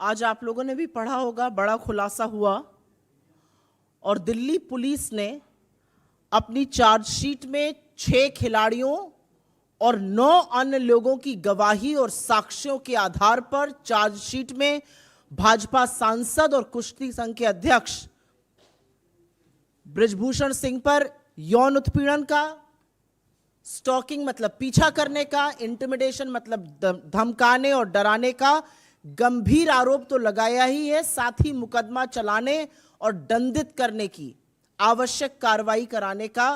आज आप लोगों ने भी पढ़ा होगा, बड़ा खुलासा हुआ और दिल्ली पुलिस ने अपनी चार्जशीट में 6 खिलाड़ियों और 9 अन्य लोगों की गवाही और साक्ष्यों के आधार पर चार्जशीट में भाजपा सांसद और कुश्ती संघ के अध्यक्ष बृजभूषण सिंह पर यौन उत्पीड़न का, स्टॉकिंग मतलब पीछा करने का, इंटिमिडेशन मतलब धमकाने और डराने का गंभीर आरोप तो लगाया ही है, साथ ही मुकदमा चलाने और दंडित करने की आवश्यक कार्रवाई कराने का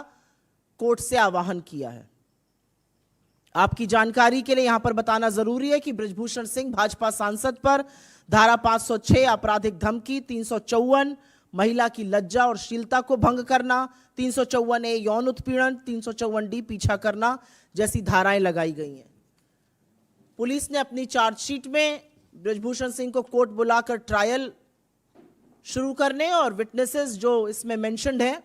कोर्ट से आह्वान किया है। आपकी जानकारी के लिए यहां पर बताना जरूरी है कि बृजभूषण सिंह भाजपा सांसद पर धारा 506 आपराधिक धमकी, 354 महिला की लज्जा और शीलता को भंग करना, 354A यौन उत्पीड़न, 354D पीछा करना जैसी धाराएं लगाई गई हैं। पुलिस ने अपनी चार्जशीट में बृजभूषण सिंह को कोर्ट बुलाकर ट्रायल शुरू करने और विटनेसेस जो इसमें मेंशन्ड हैं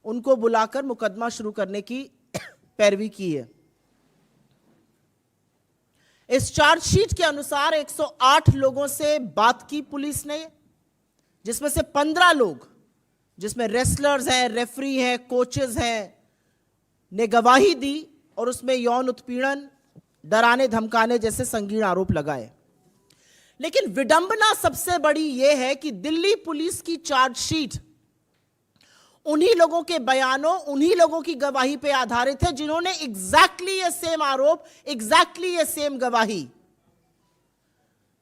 उनको बुलाकर मुकदमा शुरू करने की पैरवी की है। इस चार्जशीट के अनुसार 108 लोगों से बात की पुलिस ने, जिसमें से 15 लोग, जिसमें रेसलर्स हैं, रेफरी हैं, कोचेस हैं, ने गवाही दी और उसमें यौन उत्पीड़न, डराने धमकाने जैसे संगीन आरोप लगाए। लेकिन विडंबना सबसे बड़ी यह है कि दिल्ली पुलिस की चार्जशीट उन्हीं लोगों के बयानों, उन्हीं लोगों की गवाही पर आधारित है जिन्होंने एग्जैक्टली ये सेम आरोप, एग्जैक्टली ये सेम गवाही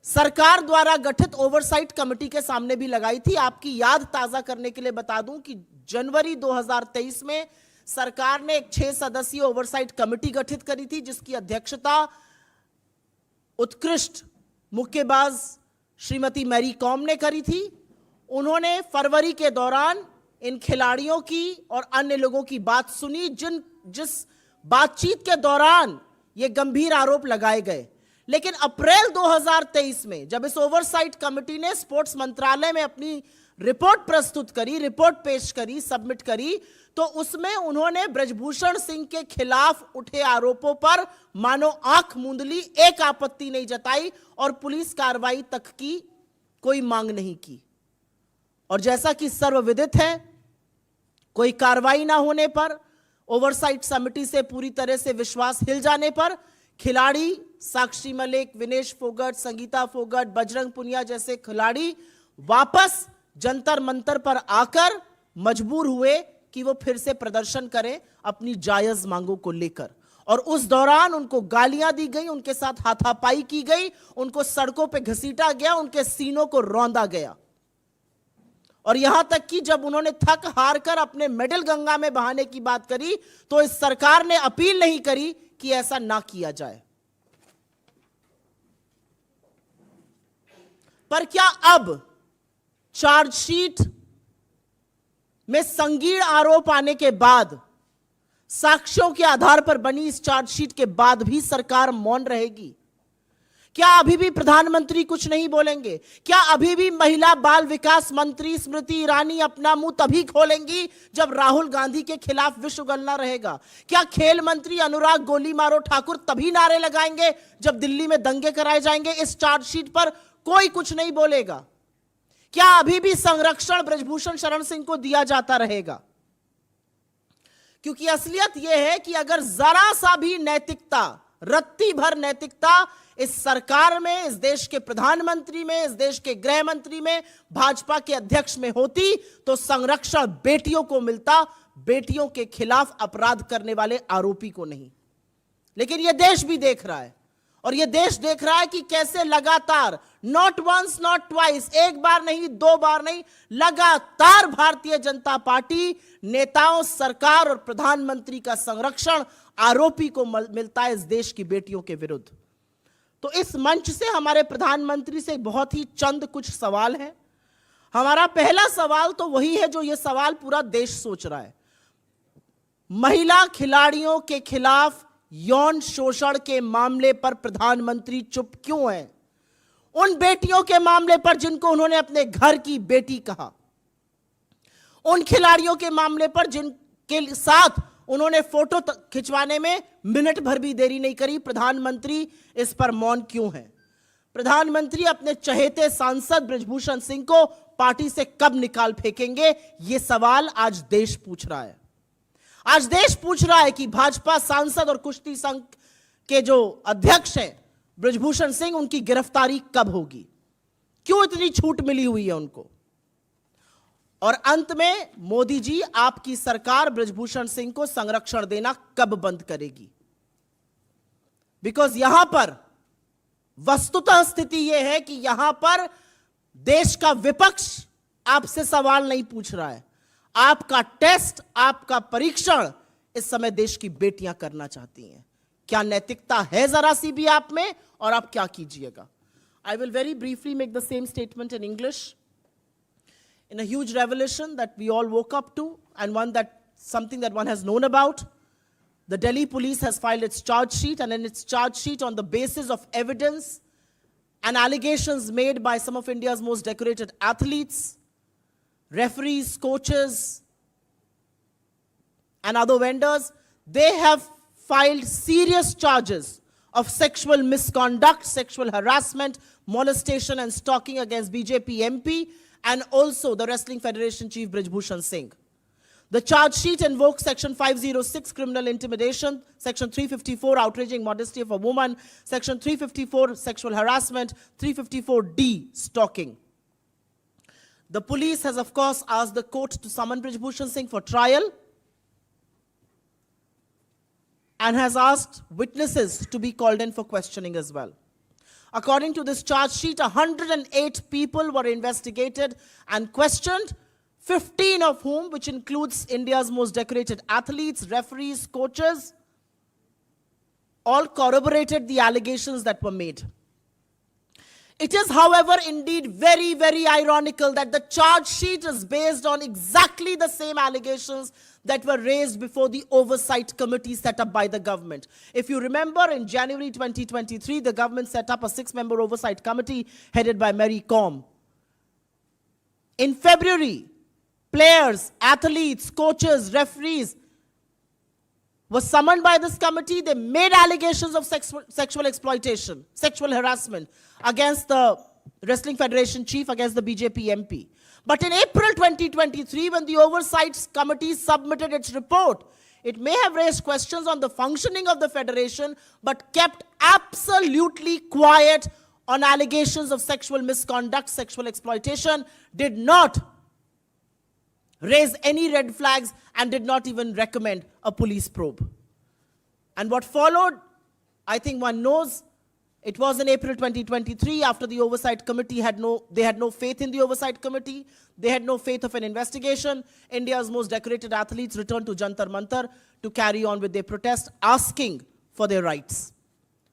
सरकार द्वारा गठित ओवरसाइट कमेटी के सामने भी लगाई थी। आपकी याद ताजा करने के लिए बता दूं कि जनवरी 2023 में सरकार ने एक 6 सदस्यीय ओवरसाइट कमेटी गठित करी थी, जिसकी अध्यक्षता उत्कृष्ट मुक्केबाज श्रीमती मैरी कॉम ने करी थी। उन्होंने फरवरी के दौरान इन खिलाड़ियों की और अन्य लोगों की बात सुनी, जिस बातचीत के दौरान ये गंभीर आरोप लगाए गए। लेकिन अप्रैल 2023 में जब इस ओवरसाइट कमेटी ने स्पोर्ट्स मंत्रालय में अपनी रिपोर्ट प्रस्तुत करी, रिपोर्ट पेश करी, सबमिट करी, तो उसमें उन्होंने बृजभूषण सिंह के खिलाफ उठे आरोपों पर मानो आंख मूंद ली, एक आपत्ति नहीं जताई और पुलिस कार्रवाई तक की कोई मांग नहीं की। और जैसा कि सर्वविदित है, कोई कार्रवाई ना होने पर, ओवरसाइट समिति से पूरी तरह से विश्वास हिल जाने पर खिलाड़ी साक्षी मलिक, विनेश फोगट, संगीता फोगट, बजरंग पुनिया जैसे खिलाड़ी वापस जंतर मंतर पर आकर मजबूर हुए कि वो फिर से प्रदर्शन करें अपनी जायज मांगों को लेकर। और उस दौरान उनको गालियां दी गई, उनके साथ हाथापाई की गई, उनको सड़कों पे घसीटा गया, उनके सीनों को रौंदा गया। और यहां तक कि जब उन्होंने थक हार कर अपने मेडल गंगा में बहाने की बात करी तो इस सरकार ने अपील नहीं करी कि ऐसा ना किया जाए। पर क्या अब चार्जशीट में संगीन आरोप आने के बाद, साक्ष्यों के आधार पर बनी इस चार्जशीट के बाद भी सरकार मौन रहेगी? क्या अभी भी प्रधानमंत्री कुछ नहीं बोलेंगे? क्या अभी भी महिला बाल विकास मंत्री स्मृति ईरानी अपना मुंह तभी खोलेंगी जब राहुल गांधी के खिलाफ विश्व गणना रहेगा? क्या खेल मंत्री अनुराग गोली मारो ठाकुर तभी नारे लगाएंगे जब दिल्ली में दंगे कराए जाएंगे? इस चार्जशीट पर कोई कुछ नहीं बोलेगा। क्या अभी भी संरक्षण बृजभूषण शरण सिंह को दिया जाता रहेगा? क्योंकि असलियत यह है कि अगर जरा सा भी नैतिकता, रत्ती भर नैतिकता इस सरकार में, इस देश के प्रधानमंत्री में, इस देश के गृह मंत्री में, भाजपा के अध्यक्ष में होती तो संरक्षण बेटियों को मिलता, बेटियों के खिलाफ अपराध करने वाले आरोपी को नहीं। लेकिन यह देश भी देख रहा है और यह देश देख रहा है कि कैसे लगातार, नॉट वंस नॉट ट्वाइस, एक बार नहीं, 2 बार नहीं, लगातार भारतीय जनता पार्टी नेताओं, सरकार और प्रधानमंत्री का संरक्षण आरोपी को मिलता है इस देश की बेटियों के विरुद्ध। तो इस मंच से हमारे प्रधानमंत्री से बहुत ही चंद कुछ सवाल हैं। हमारा पहला सवाल तो वही है जो यह सवाल पूरा देश सोच रहा है। महिला खिलाड़ियों के खिलाफ यौन शोषण के मामले पर प्रधानमंत्री चुप क्यों हैं? उन बेटियों के मामले पर जिनको उन्होंने अपने घर की बेटी कहा, उन खिलाड़ियों के मामले पर जिनके साथ उन्होंने फोटो खिंचवाने में मिनट भर भी देरी नहीं करी, प्रधानमंत्री इस पर मौन क्यों है? प्रधानमंत्री अपने चहेते सांसद ब्रजभूषण सिंह को पार्टी से कब निकाल फेंकेंगे, यह सवाल आज देश पूछ रहा है। आज देश पूछ रहा है कि भाजपा सांसद और कुश्ती संघ के जो अध्यक्ष हैं ब्रजभूषण सिंह, उनकी गिरफ्तारी कब होगी, क्यों इतनी छूट मिली हुई है उनको। और अंत में मोदी जी, आपकी सरकार ब्रजभूषण सिंह को संरक्षण देना कब बंद करेगी। बिकॉज यहां पर वस्तुतः स्थिति यह है कि यहां पर देश का विपक्ष आपसे सवाल नहीं पूछ रहा है। आपका टेस्ट, आपका परीक्षण इस समय देश की बेटियां करना चाहती हैं। क्या नैतिकता है जरा सी भी आप में, और आप क्या कीजिएगा। I will very briefly make the same statement in English. In a huge revelation that we all woke up to, and something that one has known about, the Delhi police has filed its charge sheet, and in its charge sheet, on the basis of evidence and allegations made by some of India's most decorated athletes, referees, coaches, and other vendors, they have filed serious charges of sexual misconduct, sexual harassment, molestation, and stalking against BJP MP and also the Wrestling Federation Chief Brajbhushan Singh. The charge sheet invokes Section 506, criminal intimidation, Section 354, outraging modesty of a woman, Section 354, sexual harassment, 354D, stalking. The police has, of course, asked the court to summon Brajbhushan Singh for trial and has asked witnesses to be called in for questioning as well. According to this charge sheet, 108 people were investigated and questioned, 15 of whom, which includes India's most decorated athletes, referees, coaches, all corroborated the allegations that were made. It is, however, indeed very, very ironical that the charge sheet is based on exactly the same allegations that were raised before the oversight committee set up by the government. If you remember, in January 2023, the government set up a 6-member oversight committee headed by Mary Kom. In February, players, athletes, coaches, referees were summoned by this committee. They made allegations of sexual exploitation, sexual harassment against the Wrestling Federation chief, against the BJP MP. But in April 2023, when the Oversight Committee submitted its report, it may have raised questions on the functioning of the federation, but kept absolutely quiet on allegations of sexual misconduct, sexual exploitation, did not raise any red flags, and did not even recommend a police probe. And what followed, I think one knows. It was in April 2023, after the Oversight Committee had no faith in the Oversight Committee. They had no faith of an investigation. India's most decorated athletes returned to Jantar Mantar to carry on with their protest, asking for their rights,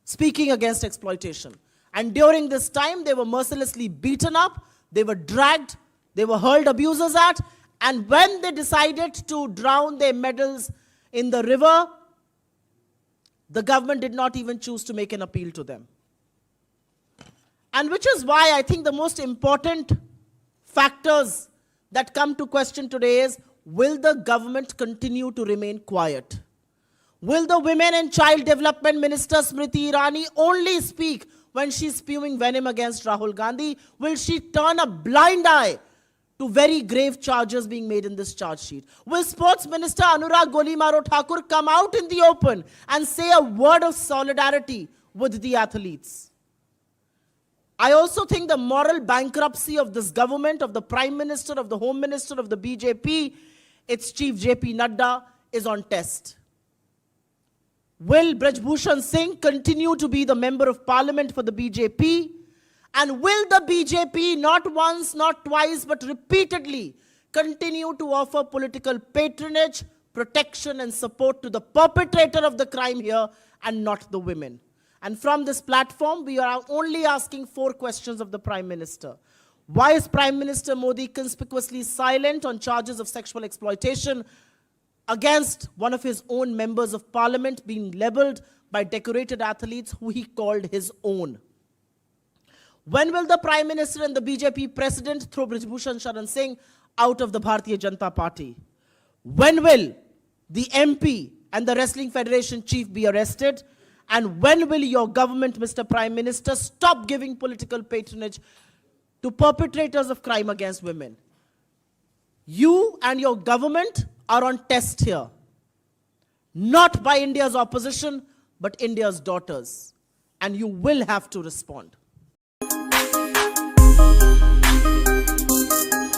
speaking against exploitation. And during this time, they were mercilessly beaten up, they were dragged, they were hurled abuses at, and when they decided to drown their medals in the river, the government did not even choose to make an appeal to them. And which is why I think the most important factors that come to question today is, will the government continue to remain quiet? Will the Women and Child Development Minister Smriti Irani only speak when she's spewing venom against Rahul Gandhi? Will she turn a blind eye to very grave charges being made in this charge sheet? Will Sports Minister Anurag Golimaro Thakur come out in the open and say a word of solidarity with the athletes? I also think the moral bankruptcy of this government, of the Prime Minister, of the Home Minister, of the BJP, its chief JP Nadda, is on test. Will Brajbhushan Singh continue to be the member of parliament for the BJP? And will the BJP not once, not twice, but repeatedly continue to offer political patronage, protection, and support to the perpetrator of the crime here and not the women? And from this platform, we are only asking 4 questions of the Prime Minister. Why is Prime Minister Modi conspicuously silent on charges of sexual exploitation against one of his own members of parliament being labeled by decorated athletes who he called his own? When will the Prime Minister and the BJP President throw Brajbhushan Sharan Singh out of the Bharatiya Janata Party? When will the MP and the Wrestling Federation chief be arrested? And when will your government, Mr. Prime Minister, stop giving political patronage to perpetrators of crime against women? You and your government are on test here. Not by India's opposition, but India's daughters. And you will have to respond.